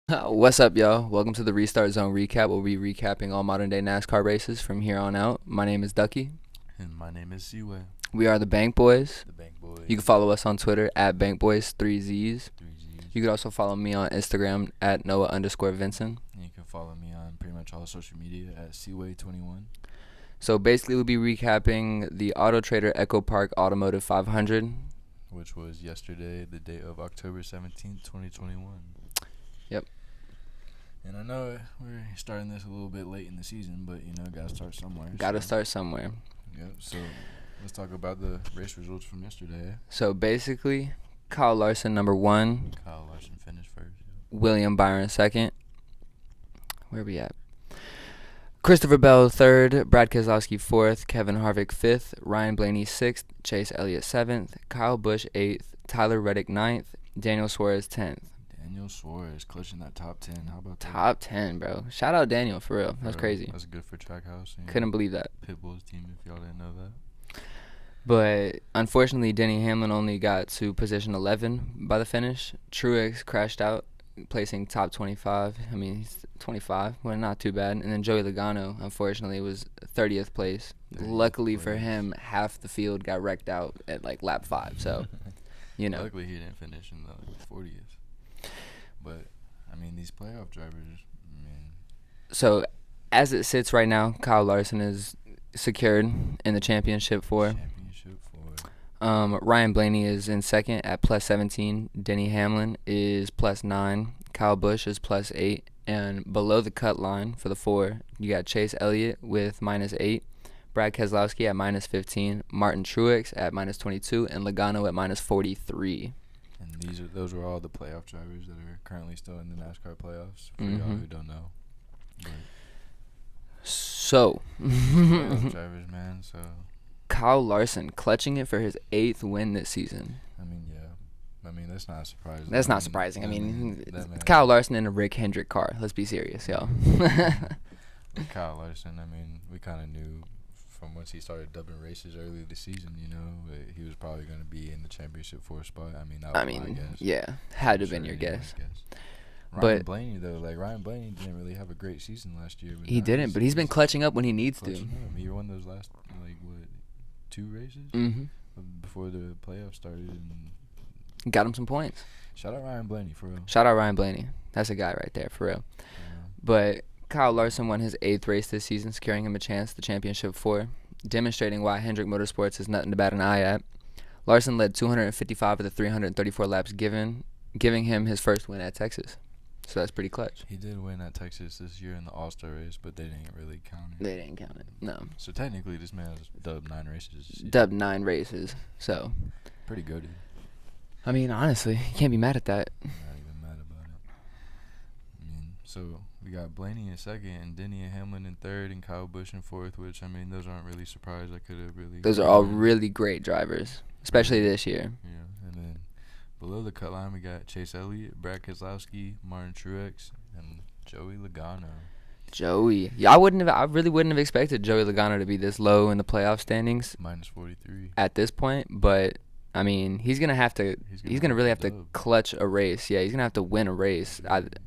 What's up, y'all? Welcome to the Restart Zone recap. We'll be recapping all modern day NASCAR races from here on out. My name is Ducky. And my name is Speedway. We are the Bank Boys. The Bank Boys. You can follow us on Twitter at BankBoys, 3Zs. 3Zs. You can also follow me on Instagram at Noah_Vincent. And you can follow me on pretty much all social media at Seaway21. So basically, we'll be recapping the Auto Trader Echo Park Automotive 500. Which was yesterday, the day of October 17th, 2021. Yep. And I know we're starting this a little bit late in the season, but, gotta start somewhere. Gotta start somewhere. Yep, so let's talk about the race results from yesterday. So basically, Kyle Larson, number 1. Kyle Larson finished first. Yep. William Byron, 2nd. Where we at? Christopher Bell, 3rd. Brad Keselowski, 4th. Kevin Harvick, 5th. Ryan Blaney, 6th. Chase Elliott, 7th. Kyle Busch, 8th. Tyler Reddick, 9th. Daniel Suarez, 10th. Daniel Suarez clutching that top 10. How about that? Top 10, bro. Shout out Daniel, for real. That's crazy. That's good for Trackhouse. Couldn't believe that. Pitbull's team, if y'all didn't know that. But unfortunately, Denny Hamlin only got to position 11 by the finish. Truex crashed out, placing top 25. I mean, he's 25, well, not too bad. And then Joey Logano, unfortunately, was 30th place. 30th Luckily place. for him, half the field got wrecked out at like lap 5. So, Luckily he didn't finish in the 40th. But, I mean, these playoff drivers, So, as it sits right now, Kyle Larson is secured in the championship for. Ryan Blaney is in 2nd at plus 17. Denny Hamlin is plus 9. Kyle Busch is plus 8. And below the cut line for the 4, you got Chase Elliott with minus 8. Brad Keselowski at minus 15. Martin Truex at minus 22. And Logano at minus 43. And those are all the playoff drivers that are currently still in the NASCAR playoffs, for y'all who don't know. But so, playoff drivers, man, so. Kyle Larson clutching it for his 8th win this season. I mean, yeah. I mean, that's not surprising. That's not surprising. I mean, it's Kyle Larson in a Rick Hendrick car. Let's be serious, y'all. With Kyle Larson, I mean, we kind of knew from once he started dubbing races early this season, that he was probably going to be in the championship 4 spot. I mean, that was my guess. Yeah, had to have been your guess. Ryan Blaney, though, Ryan Blaney didn't really have a great season last year. He didn't, but he's been clutching up when he needs to. He won those last, 2 races before the playoffs started. And got him some points. Shout out Ryan Blaney, for real. Shout out Ryan Blaney. That's a guy right there, for real. Yeah. But Kyle Larson won his 8th race this season, securing him a chance at the championship 4, demonstrating why Hendrick Motorsports is nothing to bat an eye at. Larson led 255 of the 334 laps, giving him his first win at Texas. So that's pretty clutch. He did win at Texas this year in the All-Star race, but they didn't really count it. They didn't count it, no. So technically, this man has dubbed 9 races. Dubbed 9 races, so. Pretty good. I mean, honestly, you can't be mad at that. Not even mad about it. I mean, so we got Blaney in 2nd, and Denny and Hamlin in 3rd, and Kyle Busch in 4th, which, I mean, those aren't really surprised. I could have really. Those are all really great drivers, especially this year. Yeah, and then below the cut line, we got Chase Elliott, Brad Keselowski, Martin Truex, and Joey Logano. Joey. Yeah, I really wouldn't have expected Joey Logano to be this low in the playoff standings. Minus 43. At this point, but I mean, he's gonna really have to clutch a race. Yeah, he's gonna have to win a race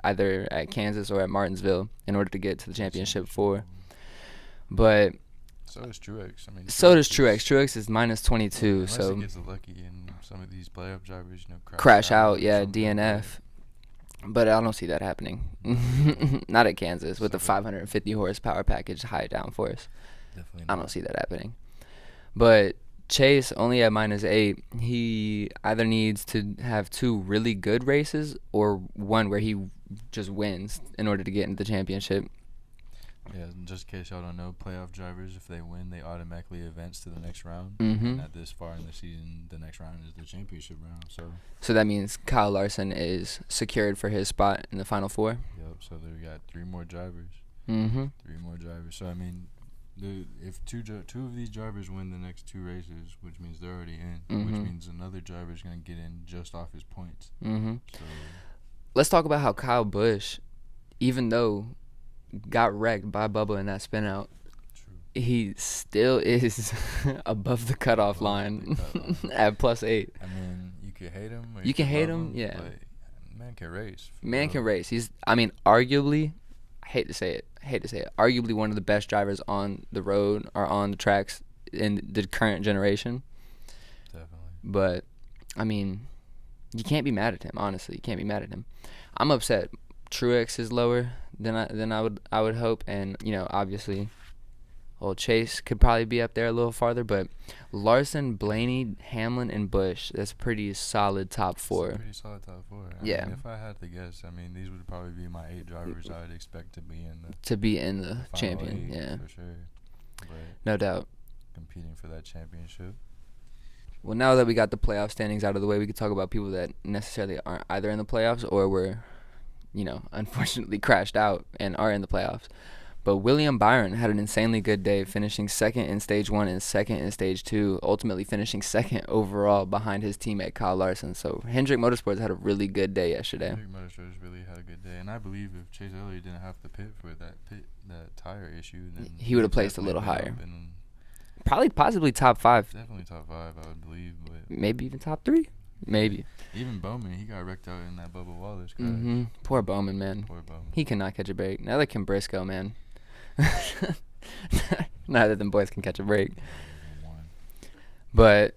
either at Kansas or at Martinsville in order to get to the championship 4. But so does Truex. I mean, so does Truex. Truex is minus 22. Unless so he gets lucky and some of these playoff drivers, crash out. Yeah, DNF. But I don't see that happening. Not at Kansas with the 550 horsepower package high downforce. Definitely not. I don't see that happening. But Chase only at minus 8. He either needs to have 2 really good races or one where he just wins in order to get into the championship. Yeah, just in case y'all don't know, playoff drivers, if they win, they automatically advance to the next round. Mm-hmm. And at this far in the season, the next round is the championship round. So that means Kyle Larson is secured for his spot in the Final 4. Yep, so they got 3 more drivers. Mm-hmm. 3 more drivers. So, I mean, if two of these drivers win the next 2 races, which means they're already in, which means another driver is going to get in just off his points. Mm-hmm. So let's talk about how Kyle Busch, even though got wrecked by Bubba in that spin out, he still is above the cutoff line at plus 8. I mean, you can hate him. You can hate him, yeah. But man can race. Man can race. He's, I mean, arguably, I hate to say it, arguably one of the best drivers on the road or on the tracks in the current generation. Definitely. But, I mean, you can't be mad at him, honestly. You can't be mad at him. I'm upset. Truex is lower than I would hope, and, you know, obviously old Chase could probably be up there a little farther, but Larson, Blaney, Hamlin, and Busch, that's a pretty solid top four. It's a pretty solid top four. I mean, if I had to guess, I mean, these would probably be my 8 drivers I would expect to be in the champion, yeah. For sure. But no doubt. Competing for that championship. Well, now that we got the playoff standings out of the way, we could talk about people that necessarily aren't either in the playoffs or were, you know, unfortunately crashed out and are in the playoffs. But William Byron had an insanely good day, finishing second in Stage 1 and second in Stage 2, ultimately finishing second overall behind his teammate Kyle Larson. So Hendrick Motorsports had a really good day yesterday. Hendrick Motorsports really had a good day. And I believe if Chase Elliott didn't have to pit for that tire issue, then he would have placed a little higher. Probably possibly top 5. Definitely top 5, I would believe. But maybe even top 3. Maybe. Even Bowman, he got wrecked out in that Bubba Wallace crash. Poor Bowman, man. Poor Bowman. He cannot catch a break. Neither can Briscoe, man. Neither of them boys can catch a break. But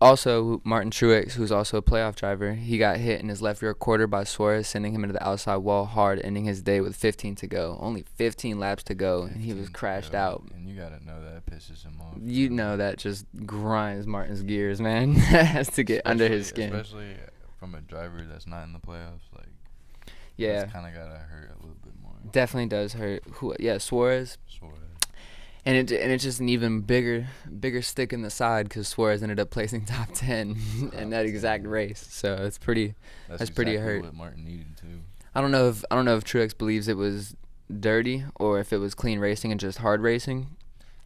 also Martin Truex, who's also a playoff driver, he got hit in his left rear quarter by Suarez, sending him into the outside wall hard, ending his day with 15 to go. Only 15 laps to go, and he was crashed out. And you gotta know that pisses him off. You know that just grinds Martin's gears, man. That has to get under his skin. Especially from a driver that's not in the playoffs, like. Yeah. It's kind of gotta hurt a little bit more. Definitely does hurt. Suarez. And it's just an even bigger stick in the side because Suarez ended up placing top 10 in that exact race. So it's pretty. That's pretty hurt. What Martin needed too. I don't know if Truex believes it was dirty or if it was clean racing and just hard racing.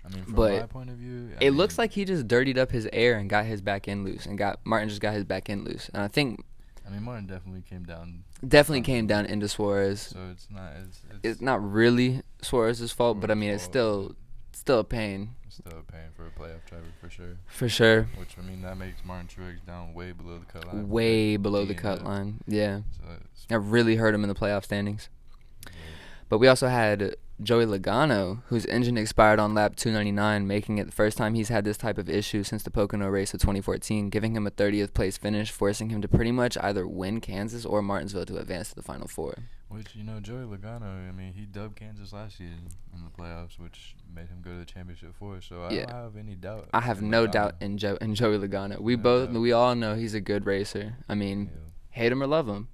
I mean, from my point of view, it looks like he just dirtied up his air and got his back end loose, and Martin just got his back end loose. And I think. I mean, Martin definitely came down into Suarez. So it's not really Suarez's fault, but I mean it's still a pain. It's still a pain for a playoff driver for sure. For sure. Which I mean that makes Martin Truex down way below the cut line. Way below the cut line. Yeah. So that really hurt him in the playoff standings. Yeah. But we also had Joey Logano, whose engine expired on lap 299, making it the first time he's had this type of issue since the Pocono race of 2014, giving him a 30th place finish, forcing him to pretty much either win Kansas or Martinsville to advance to the Final Four. Which, you know, Joey Logano, I mean, he dubbed Kansas last season in the playoffs, which made him go to the championship for us. So I don't have any doubt. I have no doubt in Joey Logano. We all know he's a good racer. I mean, hate him or love him,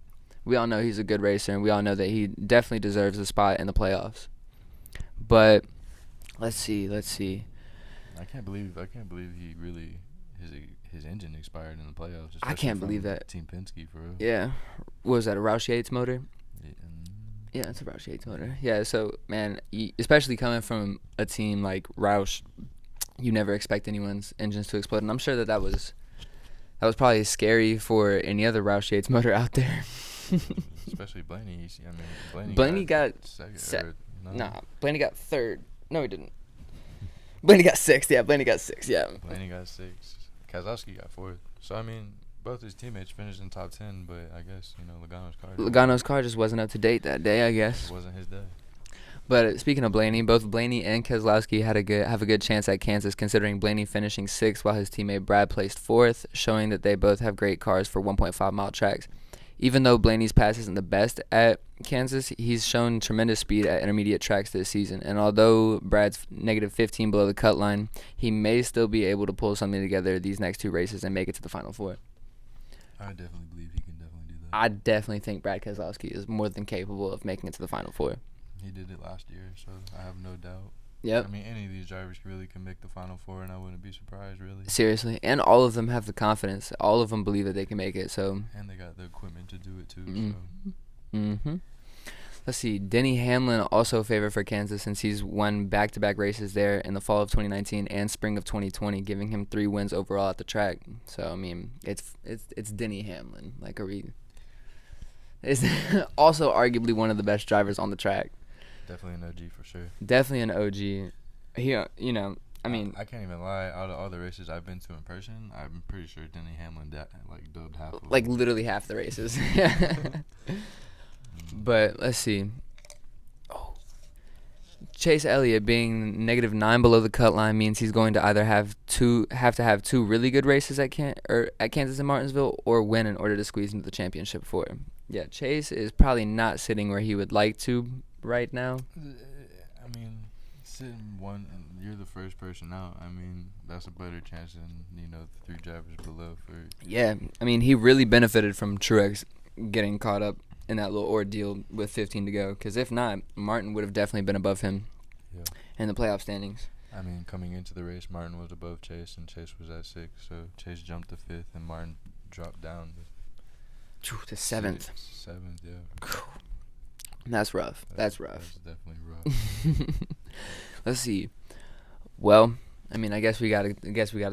we all know he's a good racer, and we all know that he definitely deserves a spot in the playoffs. But let's see. I can't believe he really his engine expired in the playoffs. I can't believe that. Team Penske for real. Yeah. What was that, a Roush Yates motor? Yeah, it's a Roush Yates motor. Yeah, so man, especially coming from a team like Roush, you never expect anyone's engines to explode, and I'm sure that was probably scary for any other Roush Yates motor out there. Especially Blaney. I mean, Blaney got second. Blaney got third. No, he didn't. Blaney got sixth. Yeah, Blaney got sixth. Yeah. Blaney got sixth. Keselowski got fourth. So I mean, both his teammates finished in top 10, but I guess Logano's car just wasn't up to date that day. I guess it wasn't his day. But speaking of Blaney, both Blaney and Keselowski have a good chance at Kansas, considering Blaney finishing sixth while his teammate Brad placed fourth, showing that they both have great cars for 1.5-mile tracks. Even though Blaney's pass isn't the best at Kansas, he's shown tremendous speed at intermediate tracks this season. And although Brad's negative 15 below the cut line, he may still be able to pull something together these next 2 races and make it to the Final Four. I definitely believe he can definitely do that. I definitely think Brad Keselowski is more than capable of making it to the Final Four. He did it last year, so I have no doubt. Yep. I mean, any of these drivers really can make the Final Four, and I wouldn't be surprised, really. Seriously. And all of them have the confidence. All of them believe that they can make it. So. And they got the equipment to do it, too. Mm-hmm. Let's see. Denny Hamlin also a favorite for Kansas since he's won back-to-back races there in the fall of 2019 and spring of 2020, giving him 3 wins overall at the track. So, I mean, it's Denny Hamlin. Like, it's also arguably one of the best drivers on the track. Definitely an OG for sure. Definitely an OG. He, I mean, I can't even lie. Out of all the races I've been to in person, I'm pretty sure Denny Hamlin dubbed half of them. like literally half the races. But let's see. Oh, Chase Elliott being -9 below the cut line means he's going to either have to have two really good races at Kansas and Martinsville, or win in order to squeeze into the championship for him. Yeah, Chase is probably not sitting where he would like to right now. I mean, sitting one, and you're the first person out. I mean, that's a better chance than the 3 drivers below. Yeah, I mean, he really benefited from Truex getting caught up in that little ordeal with 15 to go. Because if not, Martin would have definitely been above him in the playoff standings. I mean, coming into the race, Martin was above Chase, and Chase was at 6. So Chase jumped to 5th, and Martin dropped down to 7th. 7th, yeah. That's rough. That's rough. That's definitely rough. Let's see. Well, I mean, I guess we gotta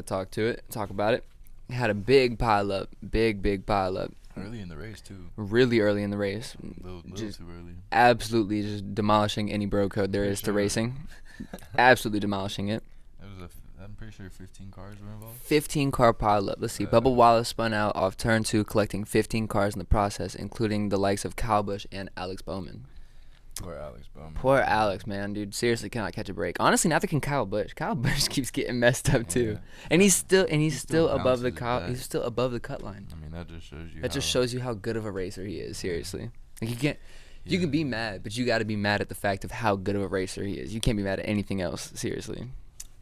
talk about it. Had a big pile up. Big pile up. Early in the race, too. Really early in the race. Little too early. Absolutely just demolishing any bro code there is to racing. Absolutely demolishing it. I'm pretty sure 15 cars were involved. 15 car pile up. Let's see. Bubba Wallace spun out off turn 2, collecting 15 cars in the process, including the likes of Kyle Busch and Alex Bowman. Poor Alex Bowman. Poor Alex, man, dude. Seriously, cannot catch a break. Honestly, neither can Kyle Busch. Kyle Busch keeps getting messed up too, and he's still above the cut line. I mean, that just shows you. That just shows you how good of a racer he is. Seriously, like you can't. You can be mad, but you got to be mad at the fact of how good of a racer he is. You can't be mad at anything else. Seriously.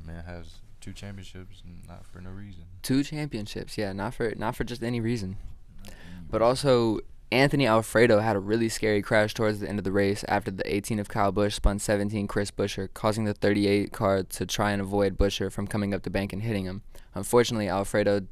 Man has 2 championships, not for no reason. 2 championships, yeah, not for just any reason. But also, Anthony Alfredo had a really scary crash towards the end of the race after the 18 of Kyle Busch spun 17 Chris Buescher, causing the 38 car to try and avoid Buescher from coming up the bank and hitting him. Unfortunately, Alfredo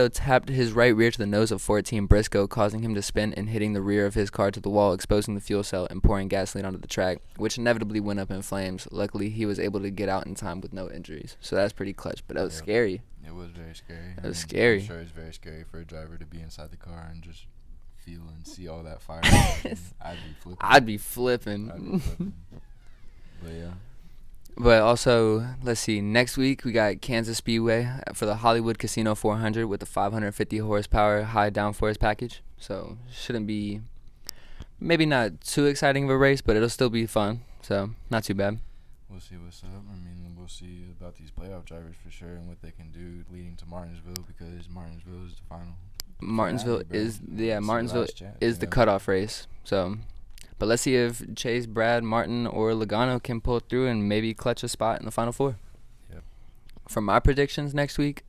tapped his right rear to the nose of 14 Briscoe, causing him to spin and hitting the rear of his car to the wall, exposing the fuel cell and pouring gasoline onto the track, which inevitably went up in flames. Luckily, he was able to get out in time with no injuries. So that's pretty clutch, but that was scary. It was very scary. It was scary. I'm sure it's very scary for a driver to be inside the car and just feel and see all that fire. I'd be flipping. But yeah. But also, let's see, next week we got Kansas Speedway for the Hollywood Casino 400 with the 550 horsepower high downforce package. So shouldn't be, maybe not too exciting of a race, but it'll still be fun. So not too bad. We'll see what's up. I mean, we'll see about these playoff drivers for sure and what they can do leading to Martinsville, because Martinsville is the final. Martinsville is the cutoff race. So, but let's see if Chase, Brad, Martin, or Logano can pull through and maybe clutch a spot in the Final Four. Yep. For my predictions next week,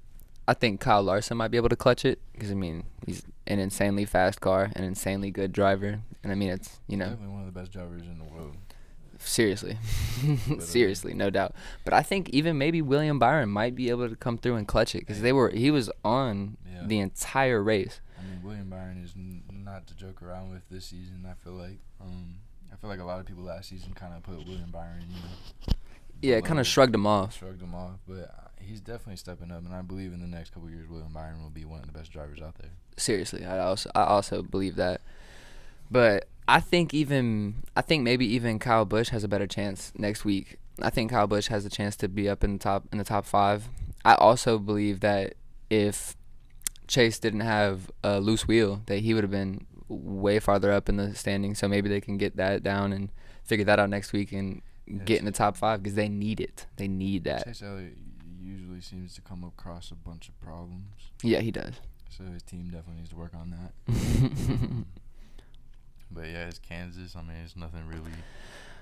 I think Kyle Larson might be able to clutch it because, I mean, he's an insanely fast car, an insanely good driver. And, I mean, it's, definitely one of the best drivers in the world. Seriously. Seriously, no doubt. But I think even maybe William Byron might be able to come through and clutch it because he was on the entire race. I mean, William Byron is not to joke around with this season. I feel like a lot of people last season kind of put William Byron, kind of shrugged him off. But he's definitely stepping up, and I believe in the next couple of years, William Byron will be one of the best drivers out there. Seriously, I also believe that. But I think maybe even Kyle Busch has a better chance next week. I think Kyle Busch has a chance to be up in the top 5. I also believe that if Chase didn't have a loose wheel, that he would have been way farther up in the standing. So maybe they can get that down and figure that out next week and get in the top 5 because they need it. They need that. Chase Elliott usually seems to come across a bunch of problems. Yeah, he does. So his team definitely needs to work on that. But yeah, it's Kansas. I mean, it's nothing really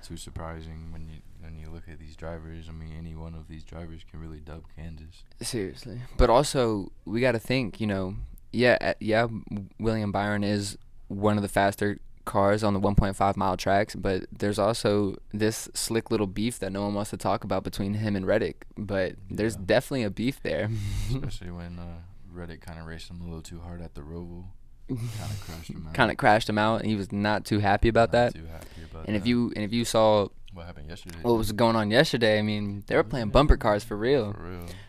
too surprising when you look at these drivers. I mean, any one of these drivers can really dub Kansas. Seriously. But also, we got to think, William Byron is one of the faster cars on the 1.5 mile tracks, but there's also this slick little beef that no one wants to talk about between him and Reddick. But there's definitely a beef there. Especially when Reddick kind of raced him a little too hard at the Roval. Kind of crashed him out, and he was not too happy about that. And if you saw what happened yesterday, what was going on yesterday, I mean, they were playing bumper cars for real.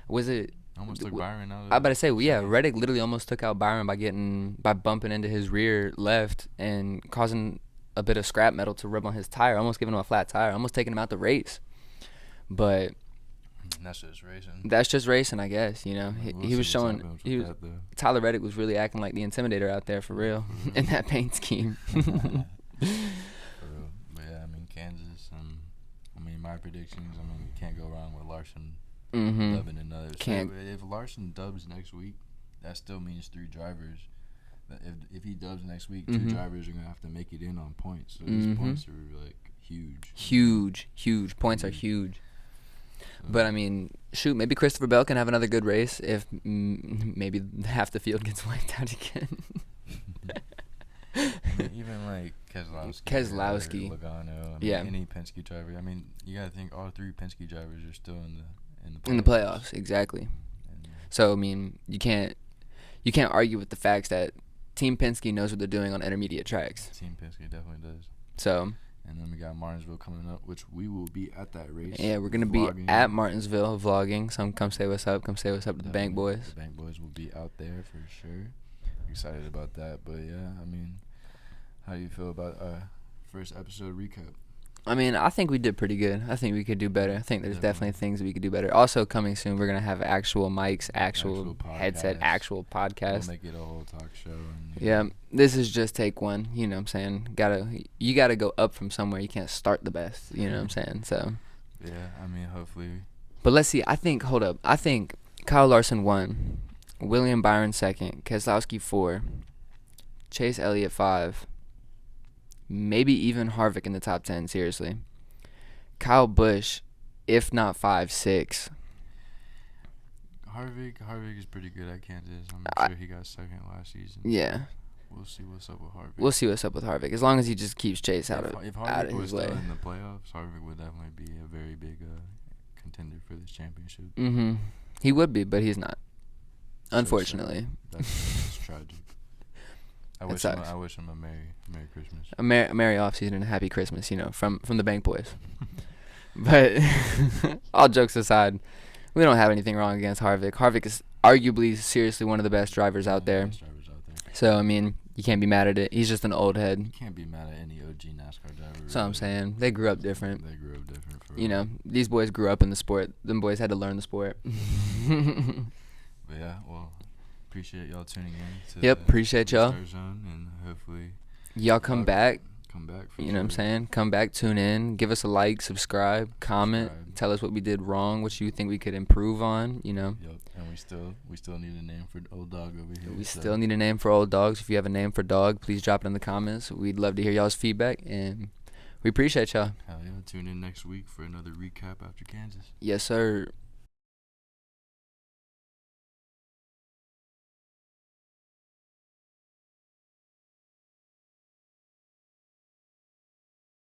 Was it? Almost took Byron out. I about to say, Reddick literally almost took out Byron by bumping into his rear left and causing a bit of scrap metal to rub on his tire, almost giving him a flat tire, almost taking him out the race. But That's just racing. That's just racing, I guess. You know, We'll he was see what's showing. happening with He was, that, though. Tyler Reddick was really acting like the Intimidator out there for real For real. in that paint scheme. For real. But yeah, I mean, Kansas. I mean, my predictions. I mean, you can't go wrong with Larson Mm-hmm. dubbing another. Can't. So if Larson dubs next week, that still means 3 drivers. If he dubs next week, 2 drivers are gonna have to make it in on points. So these points are like huge. Huge. Points are huge. But I mean, shoot, maybe Christopher Bell can have another good race if maybe half the field gets wiped out again. Even like Keselowski. Logano, any Penske driver. I mean, you gotta think all 3 Penske drivers are still in the playoffs. Exactly. So I mean, you can't argue with the facts that Team Penske knows what they're doing on intermediate tracks. Team Penske definitely does. So. And then we got Martinsville coming up, which we will be at that race. Yeah, we're gonna be at Martinsville vlogging. Some come say what's up. Come say what's up to the Bank Boys. The Bank Boys will be out there for sure. Excited about that. But yeah, I mean, how do you feel about first episode recap? I mean, I think we did pretty good. I think we could do better. I think there's definitely things that we could do better. Also, coming soon, we're gonna have actual mics, actual headset, actual podcast. We'll make it a whole talk show. Yeah, this is just take one. You know what I'm saying? You gotta go up from somewhere. You can't start the best. You know what I'm saying? So. Yeah, I mean, hopefully. But let's see. I think Kyle Larson 1, William Byron 2nd, Keselowski 4, Chase Elliott 5. Maybe even Harvick in the top 10, seriously. Kyle Busch, if not 5, 6. Harvick is pretty good at Kansas. I'm sure he got 2nd last season. Yeah. We'll see what's up with Harvick. We'll see what's up with Harvick. As long as he just keeps Chase out of his way. If Harvick was still in the playoffs, Harvick would definitely be a very big contender for this championship. Mm-hmm. He would be, but he's not. Unfortunately. That's tragic. I wish him a Merry Christmas. A Merry off-season and a Happy Christmas, from the Bank Boys. But all jokes aside, we don't have anything wrong against Harvick. Harvick is arguably seriously one of the best drivers out there. So, I mean, you can't be mad at it. He's just an old head. You can't be mad at any OG NASCAR driver. That's what I'm saying. They grew up different. For real. These boys grew up in the sport. Them boys had to learn the sport. But yeah, well, appreciate y'all tuning in. Appreciate y'all. Zone, and hopefully y'all come back. For you know what I'm saying? Come back, tune in, give us a like, subscribe, comment, tell us what we did wrong, what you think we could improve on, Yep. And we still need a name for old dog over here. We still need a name for old dogs. If you have a name for dog, please drop it in the comments. We'd love to hear y'all's feedback, and we appreciate y'all. Hell yeah. Tune in next week for another recap after Kansas. Yes, sir.